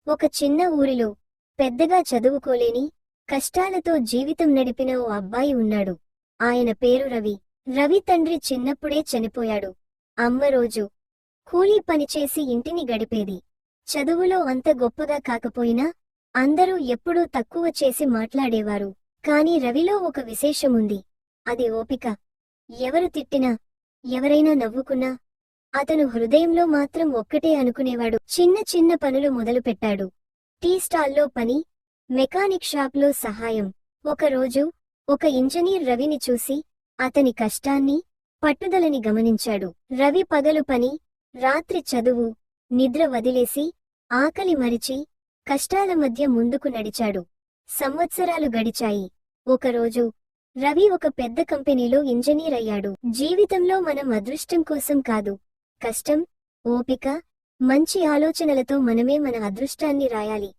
ఒక చిన్న ఊరిలో పెద్దగా చదువుకోలేని కష్టాలతో జీవితం నడిపిన ఓ అబ్బాయి ఉన్నాడు. ఆయన పేరు రవి. రవి తండ్రి చిన్నప్పుడే చనిపోయాడు. అమ్మ రోజు కూలీ పనిచేసి ఇంటిని గడిపేది. చదువులో అంత గొప్పగా కాకపోయినా అందరూ ఎప్పుడూ తక్కువ చేసి మాట్లాడేవారు. కాని రవిలో ఒక విశేషముంది. అది ఓపిక. ఎవరు తిట్టినా, ఎవరైనా నవ్వుకున్నా అతను హృదయంలో మాత్రం ఒక్కటే అనుకునేవాడు. చిన్న చిన్న పనులు మొదలుపెట్టాడు. టీ స్టాల్లో పని, మెకానిక్ షాప్లో సహాయం. ఒకరోజు ఒక ఇంజనీర్ రవిని చూసి అతని కష్టాన్ని, పట్టుదలని గమనించాడు. రవి పగలు పని, రాత్రి చదువు, నిద్ర వదిలేసి, ఆకలి మరిచి, కష్టాల మధ్య ముందుకు నడిచాడు. సంవత్సరాలు గడిచాయి. ఒకరోజు రవి ఒక పెద్ద కంపెనీలో ఇంజనీర్ అయ్యాడు. జీవితంలో మనం అదృష్టం కోసం కాదు, కష్టం, ఓపిక, మంచి ఆలోచనలతో మనమే మన అదృష్టాన్ని రాయాలి.